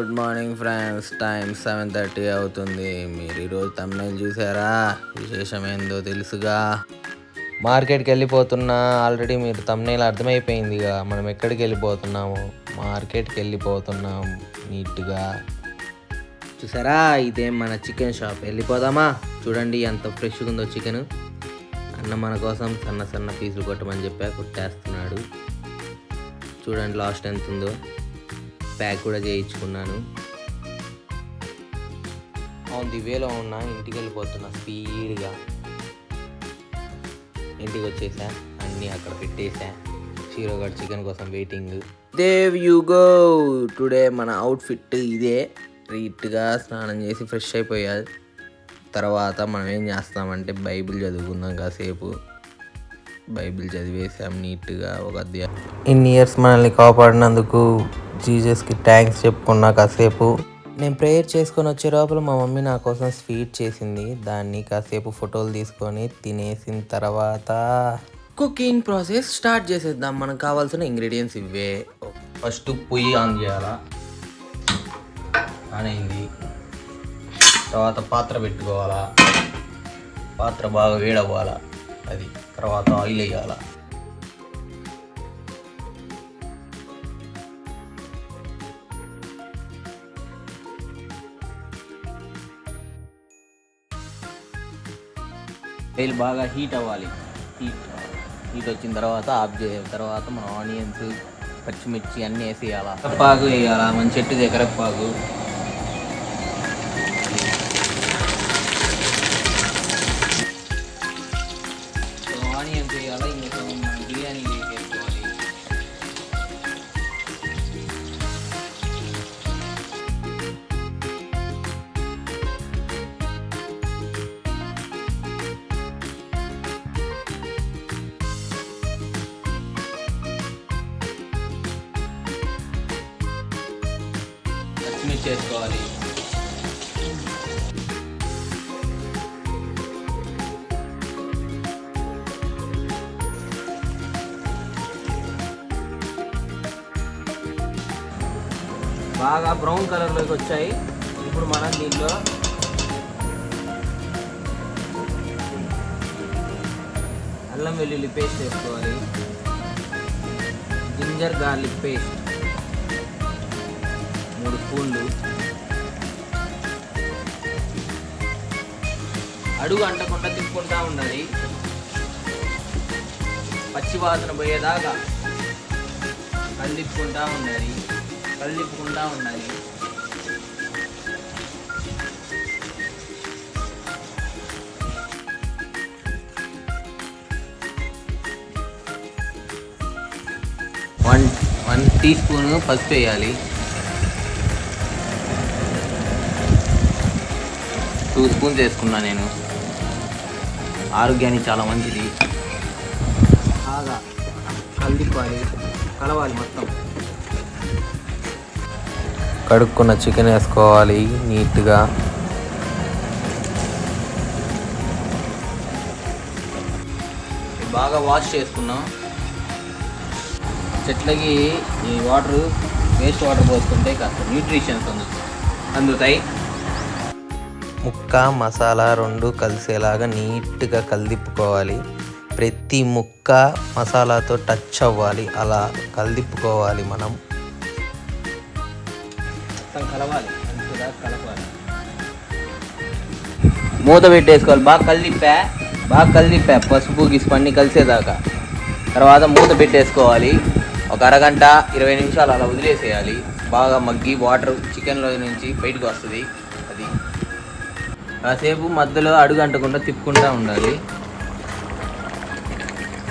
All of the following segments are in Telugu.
Good morning friends. టైం 7:30 అవుతుంది. మీరు ఈరోజు తమిళ చూసారా? విశేషం ఏందో తెలుసుగా. మార్కెట్కి వెళ్ళిపోతున్నా. ఆల్రెడీ మీరు తమిళ అర్థమైపోయిందిగా మనం ఎక్కడికి వెళ్ళిపోతున్నాము. మార్కెట్కి వెళ్ళిపోతున్నాం. నీట్గా చూసారా? ఇదే మన చికెన్ షాప్. వెళ్ళిపోదామా? చూడండి ఎంత ఫ్రెష్గా ఉందో చికెన్. అన్న మన కోసం సన్న సన్న పీసులు కొట్టమని చెప్పా, కొట్టేస్తున్నాడు. చూడండి లాస్ట్ ఎంత ఉందో. ప్యాక్ కూడా చేయించుకున్నాను. ఆన్ ది వేలో ఉన్నా. ఇంటికి వెళ్ళిపోతున్నా స్పీడ్గా. ఇంటికి వచ్చేసా, అన్నీ అక్కడ పెట్టేసా. షీరోగాడ్ చికెన్ కోసం waiting. There you go. Today మన అవుట్ఫిట్ ఇదే. నీట్గా స్నానం చేసి ఫ్రెష్ అయిపోయాలి. తర్వాత మనం ఏం చేస్తామంటే బైబిల్ చదువుకుందాం కాసేపు. బైబిల్ చదివేసాం నీట్గా ఒక అధ్యాయం. ఇన్ని ఇయర్స్ మనల్ని కాపాడినందుకు జీసస్కి థ్యాంక్స్ చెప్పుకున్నా కాసేపు. నేను ప్రేయర్ చేసుకొని వచ్చే లోపల మా మమ్మీ నా కోసం స్వీట్ చేసింది. దాన్ని కాసేపు ఫోటోలు తీసుకొని తినేసిన తర్వాత కుకింగ్ ప్రాసెస్ స్టార్ట్ చేసేద్దాం. మనకు కావాల్సిన ఇంగ్రీడియంట్స్ ఇవే. ఫస్ట్ పొయ్యి ఆన్ చేయాలా. ఆన్ అయింది. తర్వాత పాత్ర పెట్టుకోవాలా. పాత్ర బాగా వేడవ్వాలా. అది తర్వాత ఆయిల్ వేయాలా. ఆయిల్ బాగా హీట్ అవ్వాలి. హీట్ వచ్చిన తర్వాత ఆఫ్ చేసిన తర్వాత మనం ఆనియన్స్, పచ్చిమిర్చి అన్నీ వేసేయాలా. కరివేపాకు వేయాలా. మన చెట్టుది కరివేపాకు. ఆనియన్స్ వేయాలా. ఇంకా బిర్యానీ వేసుకోవాలి. పచ్చిమిర్చి వేసుకోవాలి. బాగా బ్రౌన్ కలర్లోకి వచ్చాయి. ఇప్పుడు మనం దీంట్లో అల్లం వెల్లుల్లి పేస్ట్ వేసుకోవాలి. జింజర్ గార్లిక్ పేస్ట్ 3 స్పూన్లు. అడుగు అంటకుండా తిప్పుకుంటా ఉండాలి. పచ్చి వాసన పోయేదాకా కలుపుకుంటా ఉండాలి. వన్ టీ స్పూన్ పసుపు వేయాలి. 2 స్పూన్స్ వేసుకున్నా నేను. ఆరోగ్యానికి చాలా మంచిది. బాగా కలవాలి మొత్తం. కడుక్కున్న చికెన్ వేసుకోవాలి నీట్గా. బాగా వాష్ చేసుకున్నాం. చెట్లకి ఈ వాటర్, వేస్ట్ వాటర్ పోసుకుంటే కాస్త న్యూట్రిషన్స్ అందుతాయి. ముక్క మసాలా 2 కలిసేలాగా నీట్గా కలిదిప్పుకోవాలి. ప్రతి ముక్క మసాలాతో టచ్ అవ్వాలి. అలా కలిదిప్పుకోవాలి. మనం కలవాలి. మూత పెట్టేసుకోవాలి. బాగా కలిపా పసుపు గిసుపు అన్నీ కలిసేదాకా. తర్వాత మూత పెట్టేసుకోవాలి. ఒక అరగంట 20 నిమిషాలు అలా వదిలేసేయాలి. బాగా మగ్గి వాటర్ చికెన్లో నుంచి బయటకు వస్తుంది. అది కాసేపు మధ్యలో అడుగు అంటకుండా తిప్పుకుంటూ ఉండాలి.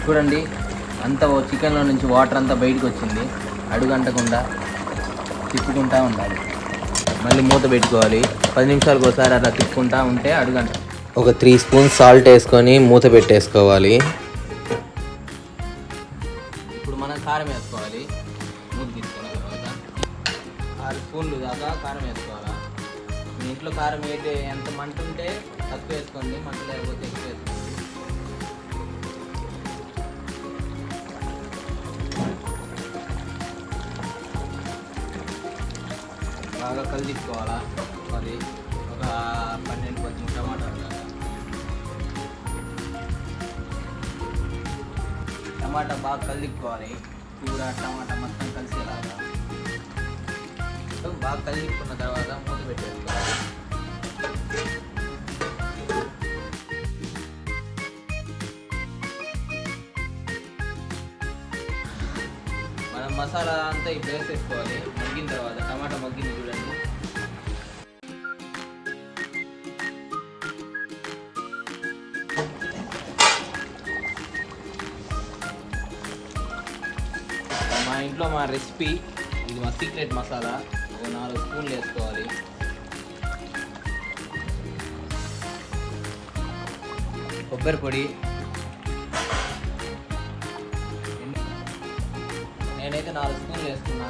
చూడండి అంతా చికెన్లో నుంచి వాటర్ అంతా బయటకు వచ్చింది. అడుగు అంటకుండా తిప్పుకుంటూ ఉండాలి. మళ్ళీ మూత పెట్టుకోవాలి. 10 నిమిషాలకు ఒకసారి అలా తిప్పుకుంటూ ఉంటే అడుగంట. ఒక 3 స్పూన్స్ సాల్ట్ వేసుకొని మూత పెట్టేసుకోవాలి. ఇప్పుడు మనం కారం వేసుకోవాలి. మూత తీసుకున్న తర్వాత 6 స్పూన్లు దాకా కారం వేసుకోవాలి. మీ ఇంట్లో కారం అయితే ఎంత మంట ఉంటే తక్కువ వేసుకోండి, మంట లేకపోతే ఎక్కువ వేసుకోండి. బాగా కలిదిప్పుకోవాలా. అది ఒక 12-13 టమాటాలు. టమాటా బాగా కలిదిప్పుకోవాలి. కూర టమాటా మొత్తం కలిసేలాగా బాగా కలిదిప్పుకున్న తర్వాత మూత పెట్టేసుకోవాలి. మనం మసాలా అంతా ఇప్పుడు వేసేసుకోవాలి. మగ్గిన తర్వాత టమాటా మగ్గింది చూడండి. మా ఇంట్లో మా రెసిపీ ఇది, మా సీక్రెట్ మసాలా. ఒక 4 స్పూన్లు వేసుకోవాలి. కొబ్బరి పొడి నేనైతే 4 స్పూన్లు వేసుకున్నా.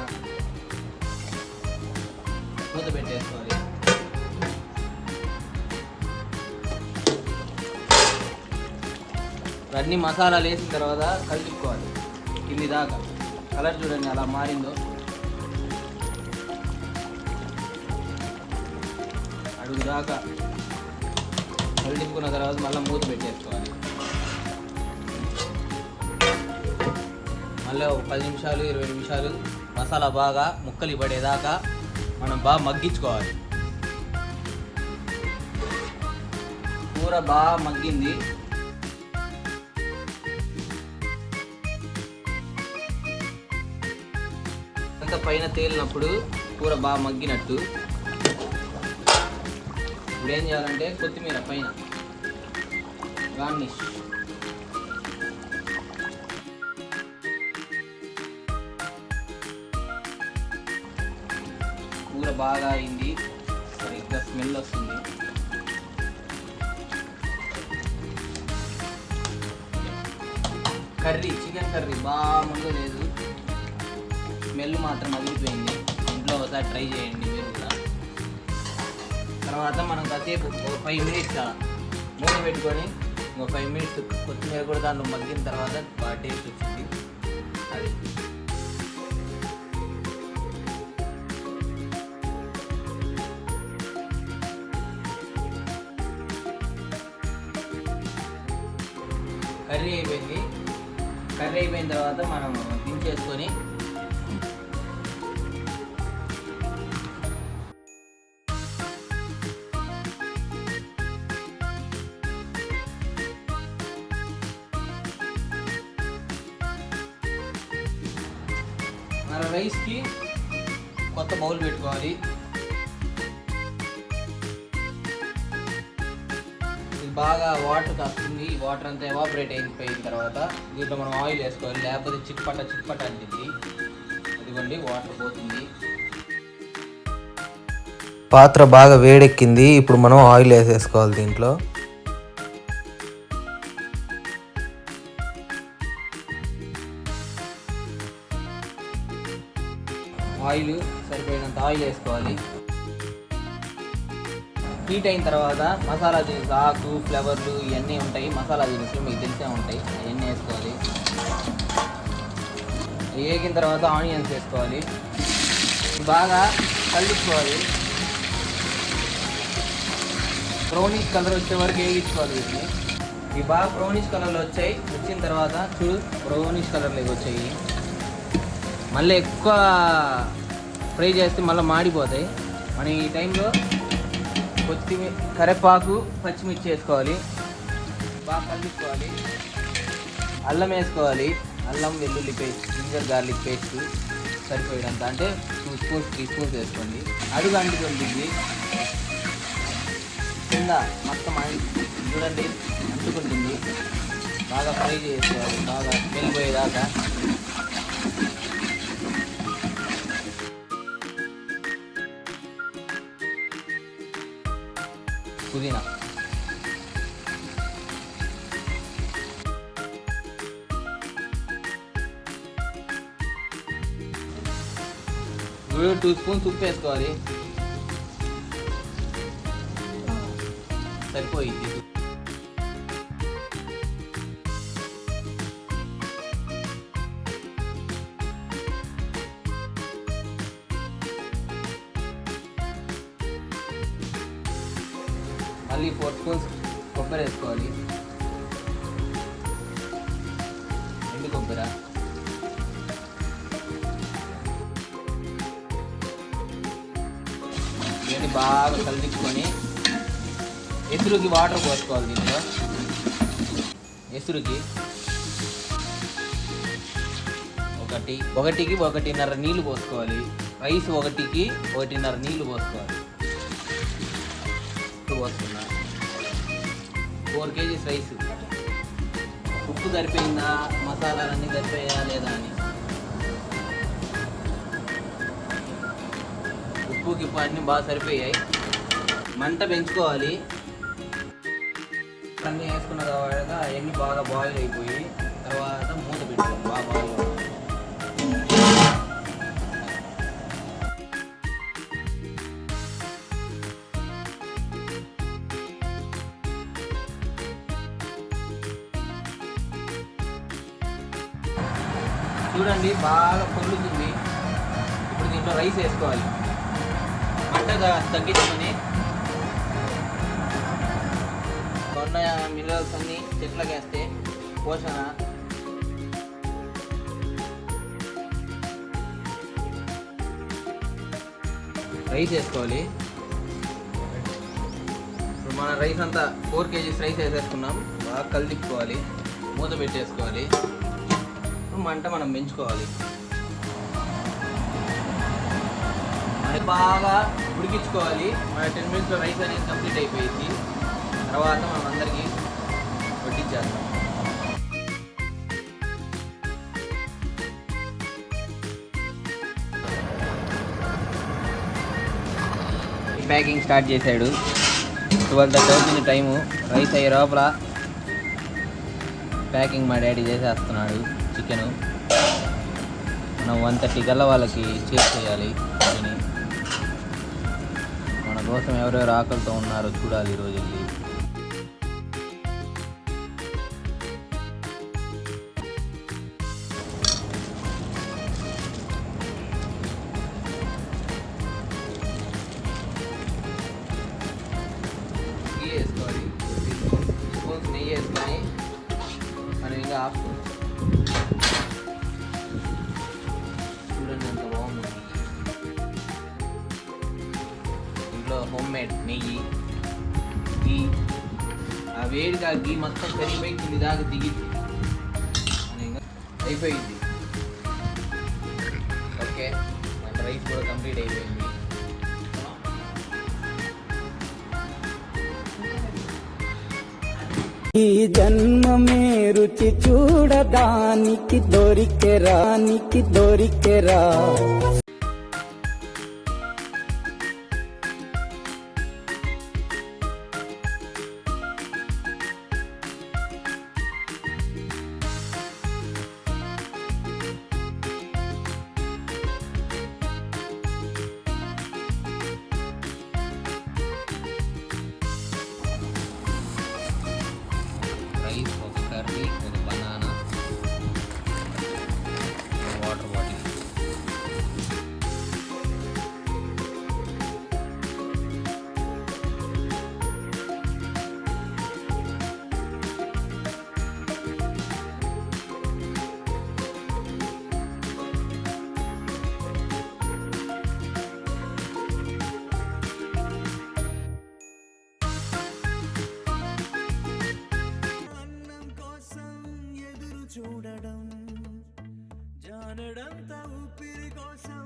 మూత పెట్టేసుకోవాలి. అన్ని మసాలాలు వేసిన తర్వాత కలుపుకోవాలి కింది దాకా. కలర్ చూడండి అలా మారిందో. అడుగు దాకా కలుపుకున్న తర్వాత మళ్ళీ మూత పెట్టేసుకోవాలి. మళ్ళీ ఒక 10 నిమిషాలు 20 నిమిషాలు మసాలా బాగా ముక్కలు పడేదాకా మనం బాగా మగ్గించుకోవాలి. కూర బాగా మగ్గింది. పైన తేలినప్పుడు కూర బాగా మగ్గినట్టు. ఇప్పుడు ఏం చేయాలంటే కొత్తిమీర పైన గార్నిష్. కూర బాగా అయింది, సరిగ్గా స్మెల్ వస్తుంది. కర్రీ చికెన్ కర్రీ బాగుందో లేదు, స్మెల్ మాత్రం అదిరిపోయింది. ఇంట్లో ఒకసారి ట్రై చేయండి మీరు కూడా. తర్వాత మనం కాసేపు ఒక 5 మినిట్స్ మూత పెట్టుకొని ఒక 5 మినిట్స్ కొత్తిమీర కూడా దాంట్లో మగ్గిన తర్వాత బాగా టేస్ట్ వచ్చింది. అది కర్రీ అయిపోయింది. కర్రీ అయిపోయిన తర్వాత మనం దించేసుకొని మన రైస్కి కొత్త బౌల్ పెట్టుకోవాలి. ఇది బాగా వాటర్ కాస్తుంది. వాటర్ అంతా ఎవాపరేట్ అయిపోయిన తర్వాత దీంట్లో మనం ఆయిల్ వేసుకోవాలి, లేకపోతే చిట్పట అంటుంది. ఇదిగోండి వాటర్ పోతుంది. పాత్ర బాగా వేడెక్కింది. ఇప్పుడు మనం ఆయిల్ వేసేసుకోవాలి. దీంట్లో ఆయిల్ సరిపోయినంత ఆయిల్ వేసుకోవాలి. హీట్ అయిన తర్వాత మసాలా దినుసులు, ఆకు, ఫ్లేవర్లు ఇవన్నీ ఉంటాయి. మసాలా దినుసులు మీకు తెలిసే ఉంటాయి, అవన్నీ వేసుకోవాలి. వేగిన తర్వాత ఆనియన్స్ వేసుకోవాలి. బాగా కలుపుకోవాలి. బ్రౌనిష్ కలర్ వచ్చే వరకు వేగించుకోవాలి వీటిని. ఇవి బాగా బ్రౌనిష్ కలర్లో వచ్చిన తర్వాత చూడు బ్రౌనిష్ కలర్లోకి వచ్చాయి. మళ్ళీ ఎక్కువ ఫ్రై చేస్తే మళ్ళీ మాడిపోతాయి. మనం ఈ టైంలో కొత్తిమీర, కరివేపాకు, పచ్చిమిర్చి వేసుకోవాలి. బాగా కలుపుకోవాలి. అల్లం వేసుకోవాలి. అల్లం వెల్లుల్లి పేస్ట్, జింజర్ గార్లిక్ పేస్ట్ సరిపోయేంత, అంటే 2 స్పూన్స్ 3 స్పూన్స్ వేసుకోండి. అడుగు అంటుకుంటుంది కింద మొత్తం చూడండి అంటుకుంటుంది. బాగా ఫ్రై చేసుకోవాలి, బాగా వెళ్ళిపోయేదాకా. పుదీనా, ఇప్పుడు 2 స్పూన్స్ ఉప్పు వేసుకోవాలి. సరిపోయింది. మళ్ళీ 4 స్పూన్స్ కొబ్బరి వేసుకోవాలి. ఎండు కొబ్బరి ఇవన్నీ బాగా కలిపించుకొని ఎసురుకి వాటర్ పోసుకోవాలి. దీంట్లో ఎసురుకి ఒకటికి 1.5 నీళ్ళు పోసుకోవాలి. రైస్ 1కి 1.5 నీళ్ళు పోసుకోవాలి. పోస్తున్నా 4 kgs రైస్. ఉప్పు సరిపోయిందా, మసాలాలన్నీ సరిపోయా లేదా అని ఉప్పు గిప్పు అన్నీ బాగా సరిపోయాయి. మంట పెంచుకోవాలి. అన్నీ వేసుకున్న తర్వాత అవన్నీ బాగా బాయిల్ అయిపోయి తర్వాత మూత పెట్టుకోవాలి. బాగా బాయిల్ చూడండి, బాగా పొంగుతుంది. ఇప్పుడు దీంట్లో రైస్ వేసుకోవాలి. మంటగా తగ్గించుకొని ఉన్న మినరల్స్ అన్నీ చెట్లకి వేస్తే పోషణ. రైస్ వేసుకోవాలి. ఇప్పుడు మన రైస్ అంతా 4 kgs రైస్ వేసేసుకున్నాం. బాగా కలిపుకోవాలి. మూత పెట్టేసుకోవాలి. మంట మనం పెంచుకోవాలి. అది బాగా ఉడికించుకోవాలి. మన 10 minutesలో రైస్ అనేది కంప్లీట్ అయిపోయింది. తర్వాత మనం అందరికీ వడ్డించేద్దాం. ప్యాకింగ్ స్టార్ట్ చేశాడు. 12:30 అవుతుంది టైము. రైస్ అయ్యే లోపల ప్యాకింగ్ మా డాడీ చేసేస్తున్నాడు. చికెను మనం 1:30 కల్లా వాళ్ళకి చేయాలి. మన కోసం ఎవరెవరు ఆకలితో ఉన్నారో చూడాలి ఈరోజు వెళ్ళి. నెయ్యి వేసుకోవాలి. 2 స్పూన్స్ నెయ్యి వేసుకొని మనం ఇంకా ఆపుకోవాలి. చూడండి ఎంత బాగుంది. ఇంట్లో హోమ్ మేడ్ నెయ్యి, గీ. ఆ వేడిగా గీ మొత్తం కరిగిపోయి కింది దాకా దిగింది. అయిపోయింది. ఓకే, మన రైస్ కూడా కంప్లీట్ అయిపోయింది. ఈ జన్మమే రుచి చూడడానికి దొరికెరా రైస్, ఒక కర్రీ, ఒక బనానా, వాటర్ బాటిల్. చూడడం జానడంత ఊపిరి కోసం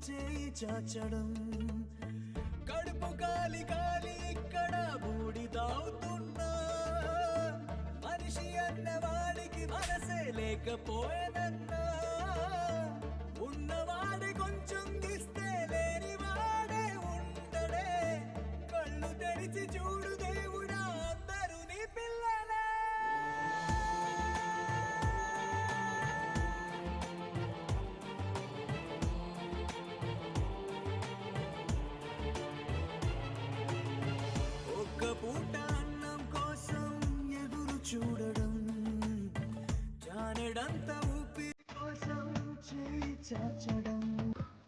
చేయి చాచడం కడుపు కాలి ఇక్కడ బూడిదవుతున్నా మనిషి అన్నవాడికి మనసే లేకపోయేనన్నా ఉన్నవాడి కొంచెం ఇస్తే లేనివాడే ఉండడే కళ్ళు తెరిచి చూడు దేవుడా అందరూ నీ పిల్లలే. పూట అన్నం కోసం ఎదురు చూడడం జానడంత ఊపిరి కోసం చేయి చాచడం.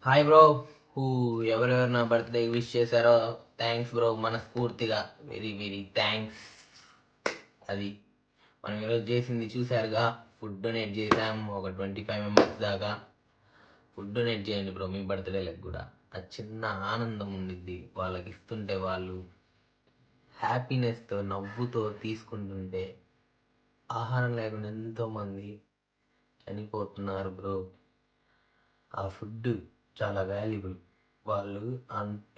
హాయ్ బ్రో, ఎవరెవరు నా బర్త్డే విష్ చేశారో థ్యాంక్స్ బ్రో, మనస్ఫూర్తిగా వెరీ వెరీ థ్యాంక్స్. అది మనం ఈరోజు చేసింది చూసారుగా, ఫుడ్ డొనేట్ చేసాం ఒక 25 మెంబర్స్ దాకా. ఫుడ్ డొనేట్ చేయండి బ్రో మీ బర్త్డేలకు కూడా. ఆ చిన్న ఆనందం ఉండిద్ది వాళ్ళకి ఇస్తుంటే, వాళ్ళు హ్యాపీనెస్తో నవ్వుతో తీసుకుంటుంటే. ఆహారం లేకుండా ఎంతోమంది చనిపోతున్నారు బ్రో. ఆ ఫుడ్ చాలా వాల్యుబుల్. వాళ్ళు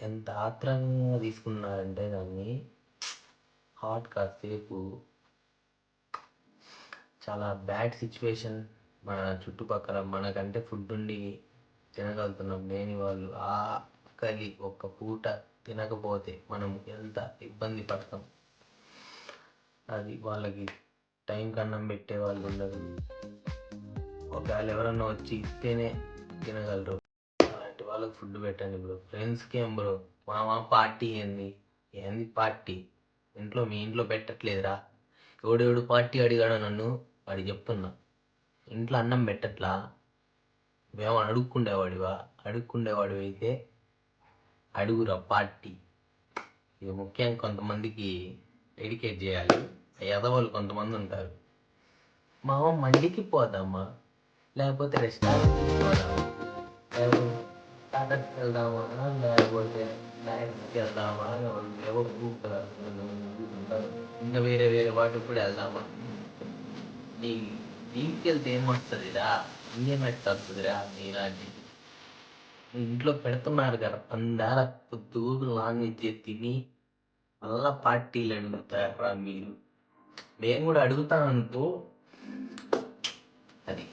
ఎంత ఆత్రంగా తీసుకున్నారంటే దాన్ని హాట్ కాసేపు. చాలా బ్యాడ్ సిచ్యువేషన్. మన చుట్టుపక్కల మనకంటే ఫుడ్ ఉండి తినగలుగుతున్నాం లేని వాళ్ళు ఆకలి ఒక్క పూట తినకపోతే మనం ఎంత ఇబ్బంది పడతాం. అది వాళ్ళకి టైంకి అన్నం పెట్టే వాళ్ళు ఉండరు. ఒకవేళ ఎవరన్నా వచ్చి ఇస్తేనే తినగలరు. అలాంటి వాళ్ళకి ఫుడ్ పెట్టండి బ్రో. ఫ్రెండ్స్కి ఏం బ్రో, మామ పార్టీ ఏంది పార్టీ? మీ ఇంట్లో పెట్టట్లేదురా. ఎవడెవడు పార్టీ అడిగాడో నన్ను, వాడి చెప్తున్నా. ఇంట్లో అన్నం పెట్టట్లా. నువ్వేమో అడుక్కుండేవాడు అయితే అడుగురా పార్టీ. ఇది ముఖ్యంగా కొంతమందికి డెడికేట్ చేయాలి. ఎదవలు కొంతమంది ఉంటారు. మామ మండికి పోదామా, లేకపోతే రెస్టారెంట్కి పోదామా, లేకపోతే టాటాకి వెళ్దామా, లేకపోతే లైన్స్కి వెళ్దామా, ఏవో ఇంకా వేరే వేరే వాటికి కూడా వెళ్దామా. నీ దీనికి వెళ్తే ఏమొస్తుందిరా, ఇంకేం వస్తుందిరా నీలాంటి. ఇంట్లో పెడుతున్నారు కదా అందాల పొద్దుగు నాన్ వెజ్ తిని మళ్ళా పార్టీలు అడుగుతారా మీరు? మేము కూడా అడుగుతాం అనుకో. అది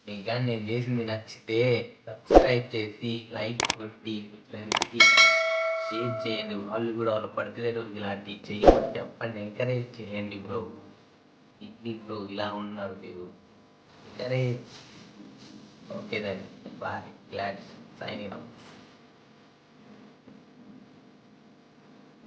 మీకు కానీ నేను చేసింది నచ్చితే సబ్స్క్రైబ్ చేసి లైక్ కొట్టి ఫ్రెండ్స్కి షేర్ చేయండి. వాళ్ళు కూడా వాళ్ళ బర్త్డే రోజు ఇలాంటివి చేయమని చెప్పండి. ఎంకరేజ్ చేయండి బ్రో. ఇది బ్రో ఇలా ఉన్నారు మీరు, encourage. Okay then bye, glad signing of.